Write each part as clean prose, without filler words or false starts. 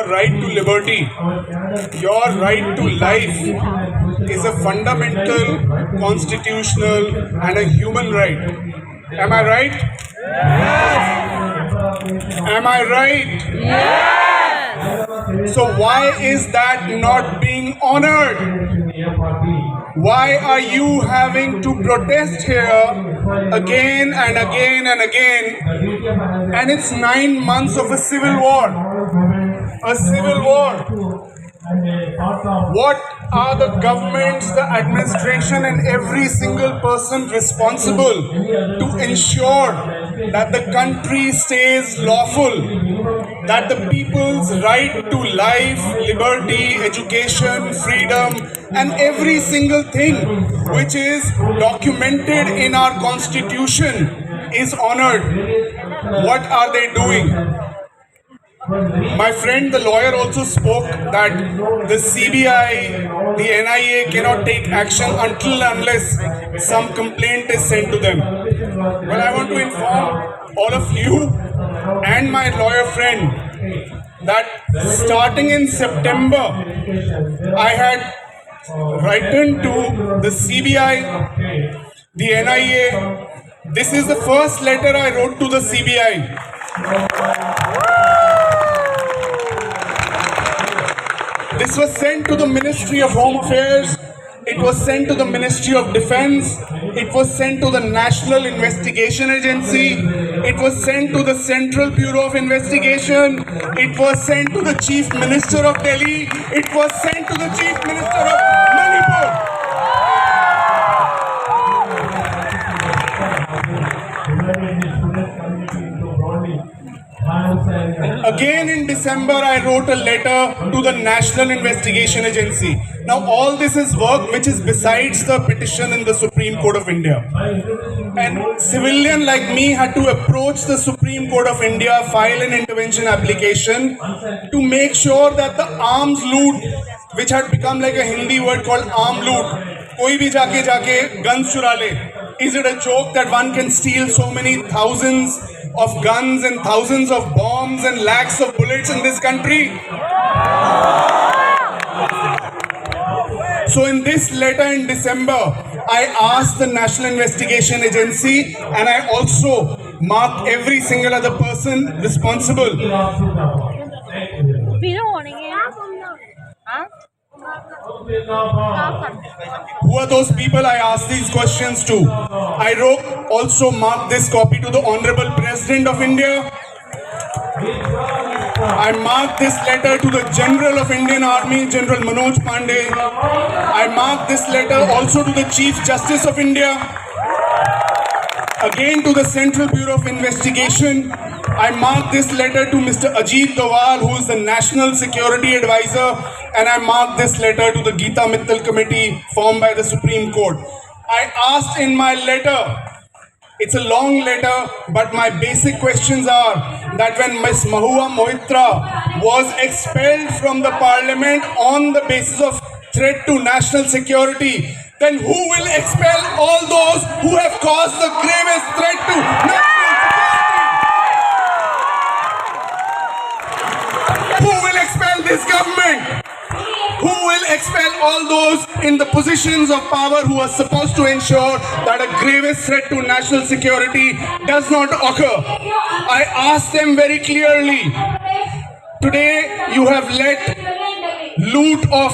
right to liberty, your right to life is a fundamental, constitutional, and a human right. Am I right? Am I right? So why is that not being honored? Why are you having to protest here again and again and again? And it's 9 months of a civil war. A civil war. What are the governments, the administration, and every single person responsible to ensure that the country stays lawful, that the people's right to life, liberty, education, freedom, and every single thing which is documented in our constitution is honored? What are they doing? My friend, the lawyer, also spoke that the CBI, the NIA cannot take action until unless some complaint is sent to them. Well, I want to inform all of you and my lawyer friend that starting in September, I had written to the CBI, the NIA. This is the first letter I wrote to the CBI. This was sent to the Ministry of Home Affairs, it was sent to the Ministry of Defense, it was sent to the National Investigation Agency, it was sent to the Central Bureau of Investigation, it was sent to the Chief Minister of Delhi, it was sent to the Chief Minister of Manipur. Again in December, I wrote a letter to the National Investigation Agency. Now all this is work which is besides the petition in the Supreme Court of India. And civilian like me had to approach the Supreme Court of India, file an intervention application to make sure that the arms loot, which had become like a Hindi word called arm loot, koi bhi jaake guns chura le. Is it a joke that one can steal so many thousands of guns and thousands of bombs and lakhs of bullets in this country? So in this letter in December, I asked the National Investigation Agency and I also marked every single other person responsible. Who are those people I asked these questions to? I wrote, also marked this copy to the Honorable President of India. I marked this letter to the General of Indian Army, General Manoj Pandey. I marked this letter also to the Chief Justice of India. Again to the Central Bureau of Investigation. I marked this letter to Mr. Ajit Doval, who is the National Security Advisor, and I marked this letter to the Geeta Mittal Committee formed by the Supreme Court. I asked in my letter, it's a long letter, but my basic questions are that when Ms. Mahua Mohitra was expelled from the parliament on the basis of threat to national security, then who will expel all those who have caused the gravest threat to national security? Who will expel this government? Who will expel all those in the positions of power who are supposed to ensure that a gravest threat to national security does not occur? I asked them very clearly, today you have let loot of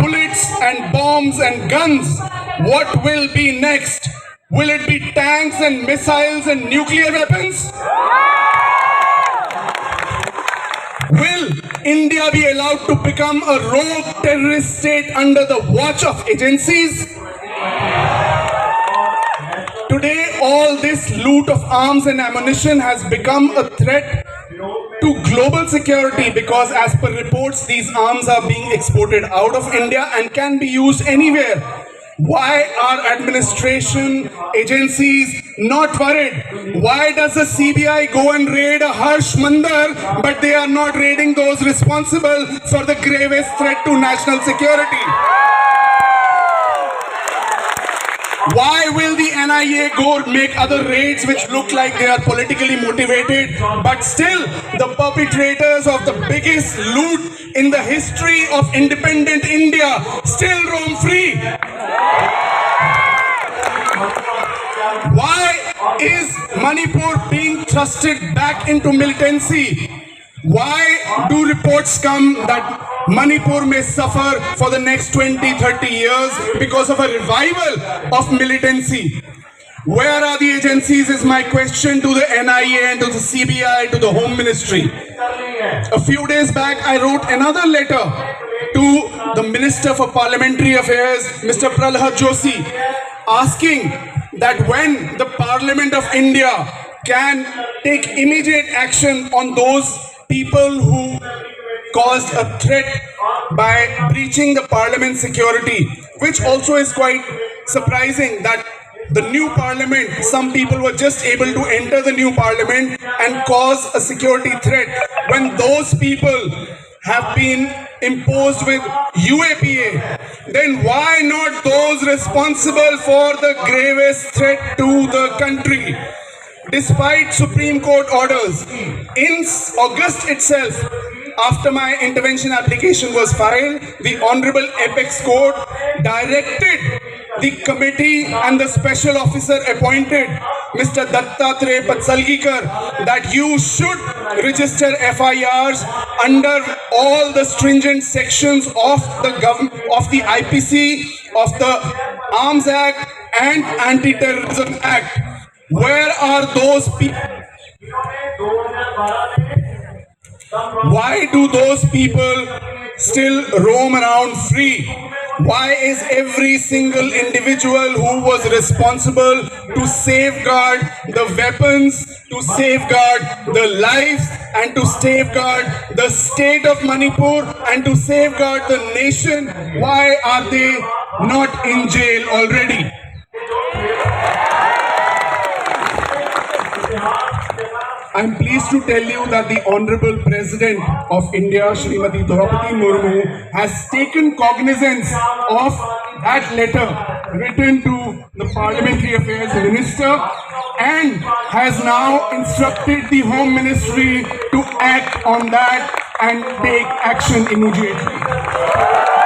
bullets and bombs and guns. What will be next? Will it be tanks and missiles and nuclear weapons? Will India be allowed to become a rogue terrorist state under the watch of agencies? Today, all this loot of arms and ammunition has become a threat to global security because, as per reports, these arms are being exported out of India and can be used anywhere. Why are administration agencies not worried? Why does the CBI go and raid a Harsh Mandar, but they are not raiding those responsible for the gravest threat to national security? Why will the NIA go make other raids which look like they are politically motivated, but still the perpetrators of the biggest loot in the history of independent India still roam free? Why is Manipur being thrusted back into militancy? Why do reports come that Manipur may suffer for the next 20-30 years because of a revival of militancy? Where are the agencies is my question to the NIA and to the CBI, to the Home Ministry. A few days back, I wrote another letter to the Minister for Parliamentary Affairs, Mr. Pralhad Joshi, asking that when the Parliament of India can take immediate action on those people who caused a threat by breaching the parliament security, which also is quite surprising that the new parliament, some people were just able to enter the new parliament and cause a security threat when those people have been imposed with UAPA, then why not those responsible for the gravest threat to the country? Despite Supreme Court orders, in August itself, after my intervention application was filed, the Honorable Apex Court directed the committee and the special officer appointed, Mr. Dattatreya Patsalgikar, that you should register FIRs under all the stringent sections of the IPC, of the Arms Act and Anti-Terrorism Act. Where are those people? Why do those people still roam around free? Why is every single individual who was responsible to safeguard the weapons, to safeguard the lives, and to safeguard the state of Manipur and to safeguard the nation, why are they not in jail already? I'm pleased to tell you that the Honorable President of India, Srimati Draupadi Murmu, has taken cognizance of that letter written to the Parliamentary Affairs Minister and has now instructed the Home Ministry to act on that and take action immediately.